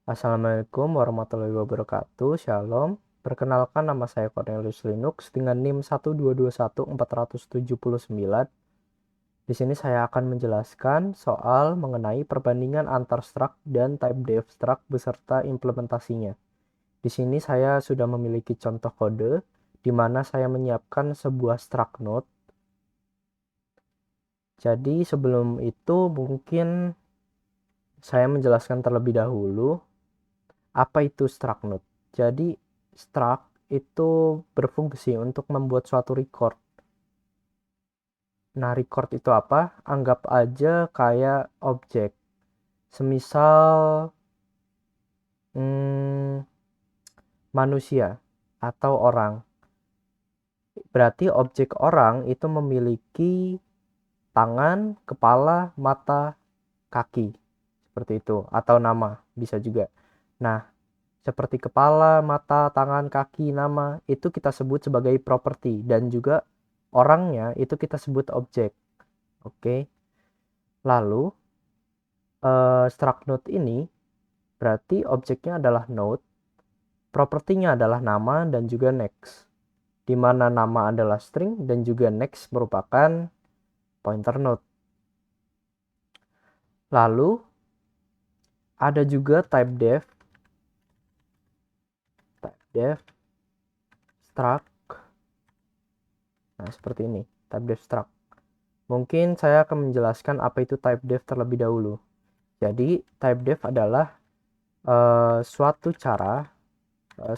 Assalamualaikum warahmatullahi wabarakatuh. Shalom. Perkenalkan, nama saya Cornelius Linux dengan NIM 1221479. Di sini saya akan menjelaskan soal mengenai perbandingan antar struct dan typedef struct beserta implementasinya. Di sini saya sudah memiliki contoh kode di mana saya menyiapkan sebuah struct node. Jadi sebelum itu mungkin saya menjelaskan terlebih dahulu apa itu struct node. Jadi struct itu berfungsi untuk membuat suatu record. Nah, record itu apa? Anggap aja kayak objek. Semisal manusia atau orang. Berarti objek orang itu memiliki tangan, kepala, mata, kaki. Seperti itu. Atau nama, bisa juga. Nah, seperti kepala, mata, tangan, kaki, nama, itu kita sebut sebagai properti. Dan juga orangnya itu kita sebut objek. Oke. Lalu, struct node ini berarti objeknya adalah node, propertinya adalah nama dan juga next. Di mana nama adalah string dan juga next merupakan pointer node. Lalu, ada juga typedef struct. Nah, seperti ini, typedef struct. Mungkin saya akan menjelaskan apa itu typedef terlebih dahulu. Jadi, typedef adalah suatu cara,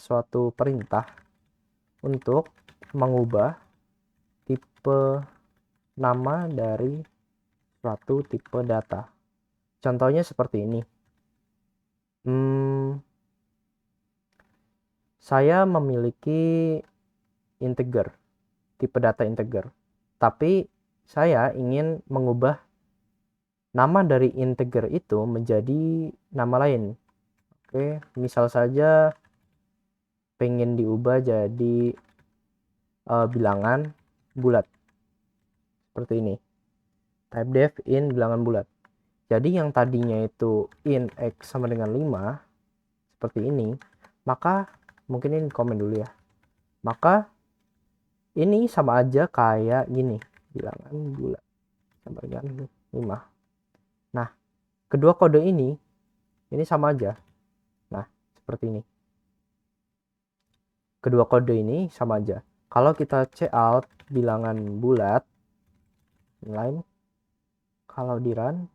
suatu perintah untuk mengubah tipe nama dari suatu tipe data. Contohnya seperti ini. Saya memiliki integer, tipe data integer. Tapi saya ingin mengubah nama dari integer itu menjadi nama lain. Oke, misal saja pengen diubah jadi bilangan bulat. Seperti ini. Typedef in bilangan bulat. Jadi yang tadinya itu in x sama dengan 5, seperti ini, maka mungkin ini komen dulu ya. Maka ini sama aja kayak gini, bilangan bulat sama dengan 5. Nah, kedua kode ini sama aja. Nah, seperti ini. Kedua kode ini sama aja. Kalau kita cout bilangan bulat, lain, kalau di run,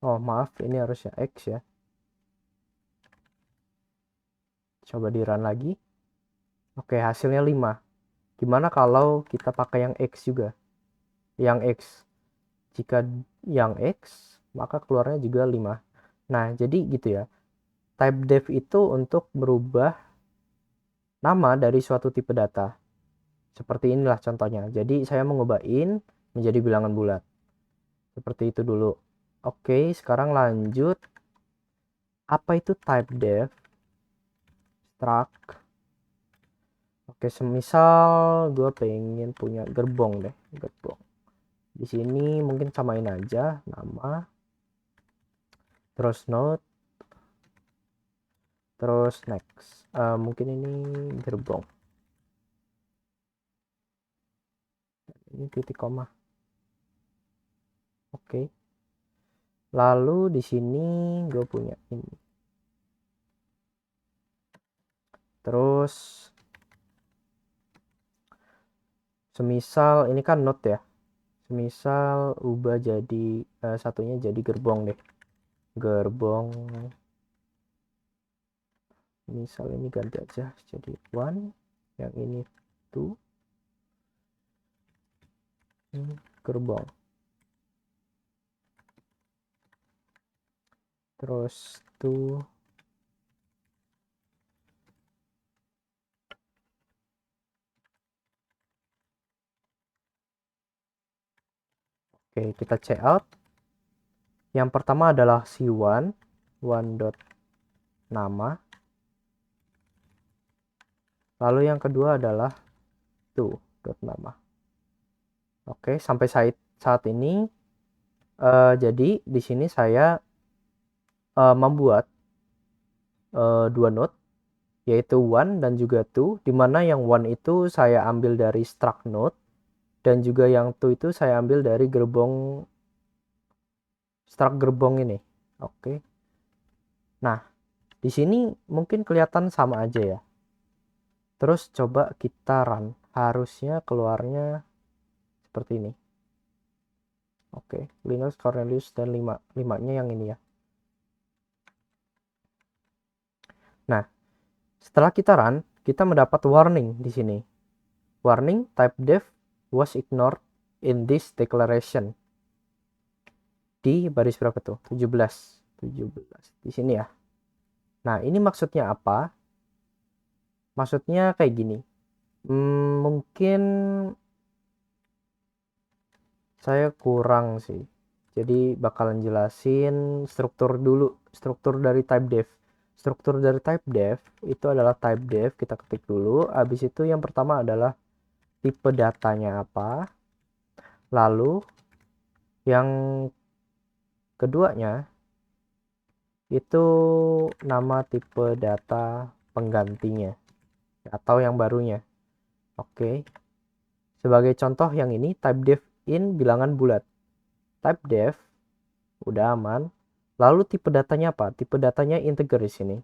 oh maaf, ini harusnya X ya. Coba di run lagi. Oke, hasilnya 5. Gimana kalau kita pakai yang X juga? Yang X. Jika yang X, maka keluarnya juga 5. Nah, jadi gitu ya. Typedef itu untuk merubah nama dari suatu tipe data. Seperti inilah contohnya. Jadi saya mengubah in menjadi bilangan bulat. Seperti itu dulu. Oke, sekarang lanjut. Apa itu typedef struct? Oke, semisal gue pengen punya gerbong deh, gerbong. Di sini mungkin samain aja nama, terus node, terus next. Mungkin ini gerbong. Ini titik koma. Oke. Lalu di sini gue punya ini. Terus semisal ini kan node ya. Semisal ubah jadi satunya jadi gerbong deh. Gerbong. Misal ini ganti aja jadi one. Yang ini two. Gerbong. Terus two. Oke, kita check out. Yang pertama adalah C1, dot nama. Lalu yang kedua adalah two dot nama. Oke, sampai saat ini Jadi di sini saya membuat dua node, yaitu one dan juga two, dimana yang one itu saya ambil dari struct node dan juga yang two itu saya ambil dari gerbong struct gerbong ini. Oke. Nah, di sini mungkin kelihatan sama aja ya. Terus coba kita run. Harusnya keluarnya seperti ini. Oke, Linus Cornelius dan 5-nya yang ini ya. Nah, setelah kita run, kita mendapat warning di sini. Warning, type def was ignored in this declaration. Di baris berapa tuh? 17. Di sini ya. Nah, ini maksudnya apa? Maksudnya kayak gini. Mungkin saya kurang sih. Jadi bakalan jelasin struktur dulu. Struktur dari type def. Struktur dari type def itu adalah type def. Kita ketik dulu. Habis itu yang pertama adalah tipe datanya apa. Lalu yang keduanya itu nama tipe data penggantinya atau yang barunya. Oke. Sebagai contoh yang ini type def in bilangan bulat. Type def udah aman. Lalu tipe datanya apa? Tipe datanya integer di sini.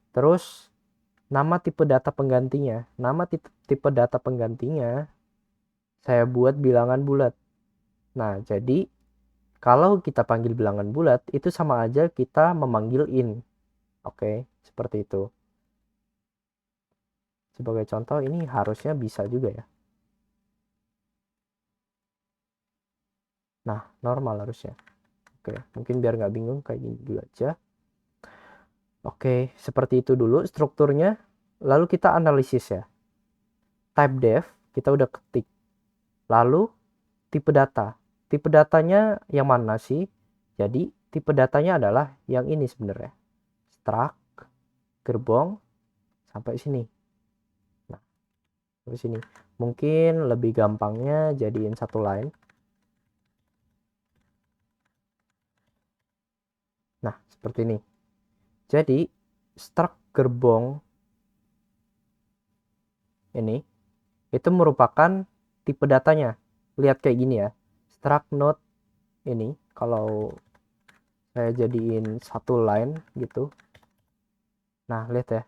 Terus nama tipe data penggantinya. Nama tipe data penggantinya saya buat bilangan bulat. Nah, jadi kalau kita panggil bilangan bulat itu sama aja kita memanggil in. Oke, seperti itu. Sebagai contoh ini harusnya bisa juga ya. Nah, normal harusnya. Oke, mungkin biar nggak bingung kayak gini dulu aja. Oke, seperti itu dulu strukturnya. Lalu kita analisis ya. Type def kita udah ketik. Lalu tipe data. Tipe datanya yang mana sih? Jadi tipe datanya adalah yang ini sebenarnya. Struct, gerbong, sampai sini. Nah, sampai sini. Mungkin lebih gampangnya jadiin satu line. Nah, seperti ini. Jadi, struct gerbong ini itu merupakan tipe datanya. Lihat kayak gini ya. Struct node ini kalau saya jadiin satu line gitu. Nah, lihat ya.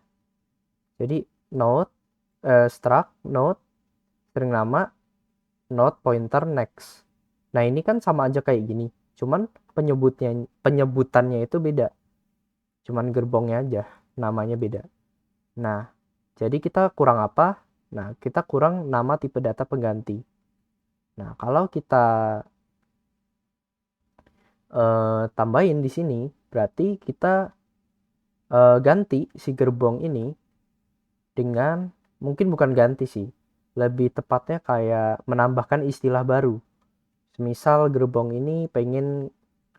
Jadi node struct node string nama node pointer next. Nah, ini kan sama aja kayak gini. Cuman penyebutannya itu beda. Cuman gerbongnya aja namanya beda. Nah, jadi kita kurang apa? Nah, kita kurang nama tipe data pengganti. Nah, kalau kita tambahin di sini, berarti kita ganti si gerbong ini dengan, mungkin bukan ganti sih, lebih tepatnya kayak menambahkan istilah baru. Misal gerbong ini pengen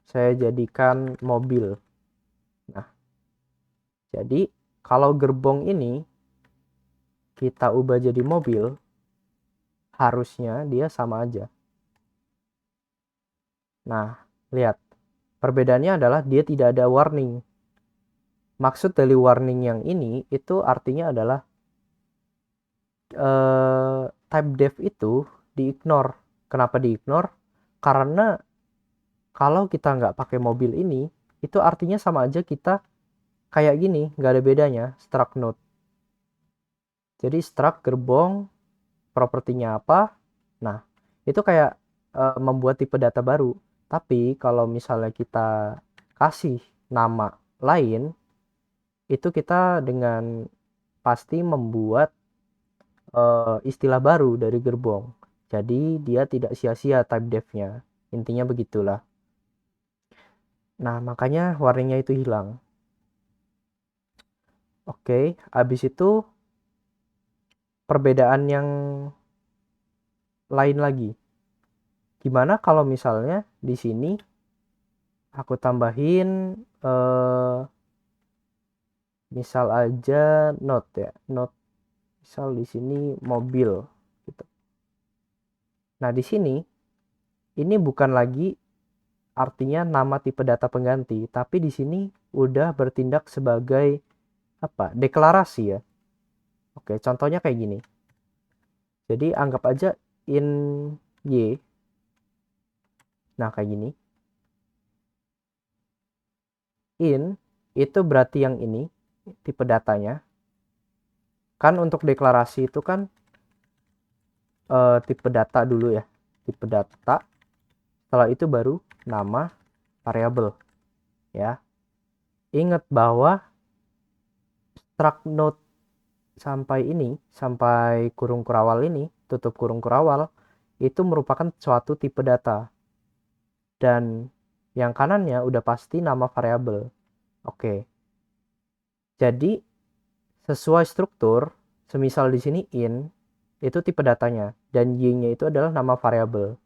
saya jadikan mobil. Nah, jadi kalau gerbong ini kita ubah jadi mobil, harusnya dia sama aja. Nah, lihat. Perbedaannya adalah dia tidak ada warning. Maksud dari warning yang ini itu artinya adalah type def itu di-ignore. Kenapa di-ignore? Karena kalau kita nggak pakai mobil ini, itu artinya sama aja kita kayak gini, nggak ada bedanya, struct node. Jadi struct gerbong, propertinya apa? Nah, itu kayak membuat tipe data baru. Tapi kalau misalnya kita kasih nama lain, itu kita dengan pasti membuat istilah baru dari gerbong. Jadi dia tidak sia-sia type def-nya. Intinya begitulah. Nah, makanya warningnya itu hilang. Oke, habis itu perbedaan yang lain lagi. Gimana kalau misalnya di sini aku tambahin misal aja note ya, note misal di sini mobil gitu. Nah, di sini ini bukan lagi artinya nama tipe data pengganti, tapi di sini udah bertindak sebagai apa? Deklarasi ya. Oke, contohnya kayak gini. Jadi anggap aja in y. Nah, kayak gini. In itu berarti yang ini tipe datanya. Kan untuk deklarasi itu kan tipe data dulu ya. Tipe data. Setelah itu baru nama variabel ya. Ingat bahwa struct node sampai ini, sampai kurung kurawal ini, tutup kurung kurawal, itu merupakan suatu tipe data. Dan yang kanannya udah pasti nama variabel. Oke. Jadi sesuai struktur, semisal di sini in, itu tipe datanya, dan y-nya itu adalah nama variabel.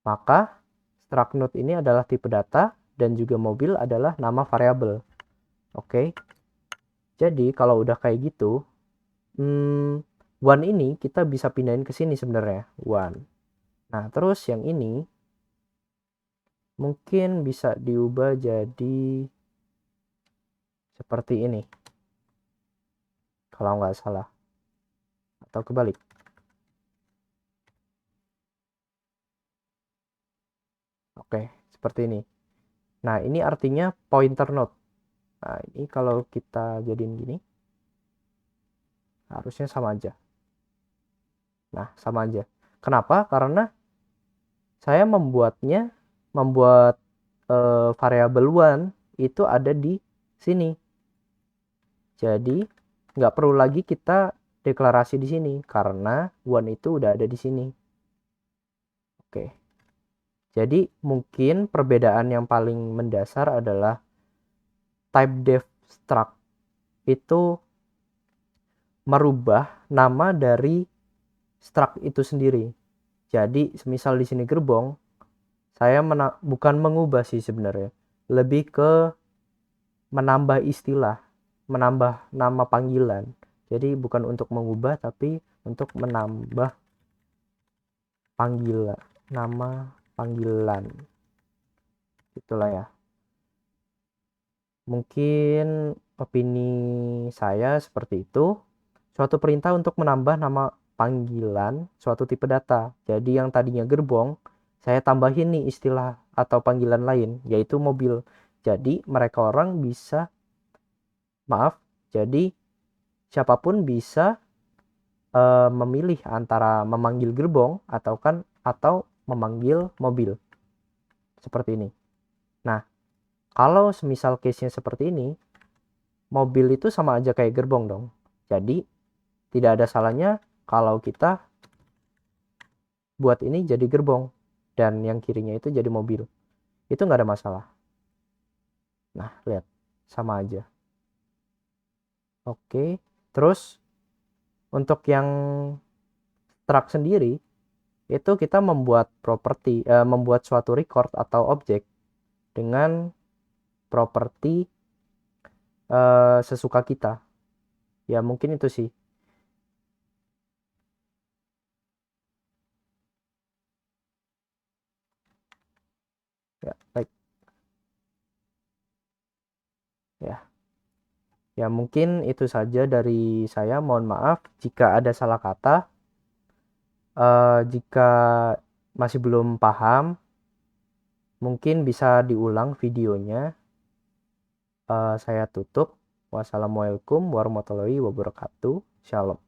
Maka struct node ini adalah tipe data, dan juga mobil adalah nama variabel. Oke. Jadi kalau udah kayak gitu, one ini kita bisa pindahin ke sini sebenarnya, one. Nah, terus yang ini mungkin bisa diubah jadi seperti ini. Kalau nggak salah. Atau kebalik. Oke, seperti ini. Nah, ini artinya pointer node. Nah, ini kalau kita jadiin gini, harusnya sama aja. Nah, sama aja. Kenapa? Karena saya membuat variabel one itu ada di sini. Jadi, nggak perlu lagi kita deklarasi di sini, karena one itu udah ada di sini. Oke. Jadi, mungkin perbedaan yang paling mendasar adalah type def struct itu merubah nama dari struct itu sendiri. Jadi, semisal di sini gerbong, saya bukan mengubah sih sebenarnya, lebih ke menambah istilah, menambah nama panggilan. Jadi bukan untuk mengubah, tapi untuk menambah panggilan, nama panggilan. Itulah ya. Mungkin opini saya seperti itu. Suatu perintah untuk menambah nama panggilan suatu tipe data. Jadi yang tadinya gerbong, saya tambahin nih istilah atau panggilan lain, yaitu mobil. Jadi mereka orang bisa, jadi siapapun bisa memilih antara memanggil gerbong atau memanggil mobil. Seperti ini. Nah, kalau semisal case-nya seperti ini, mobil itu sama aja kayak gerbong dong. Jadi, tidak ada salahnya kalau kita buat ini jadi gerbong. Dan yang kirinya itu jadi mobil. Itu nggak ada masalah. Nah, lihat. Sama aja. Oke. Terus, untuk yang truck sendiri, itu kita membuat membuat suatu record atau objek dengan properti sesuka kita. Ya, mungkin itu sih. Ya, baik. Ya. Ya, mungkin itu saja dari saya. Mohon maaf jika ada salah kata. Jika masih belum paham, mungkin bisa diulang videonya. Saya tutup. Wassalamualaikum warahmatullahi wabarakatuh. Shalom.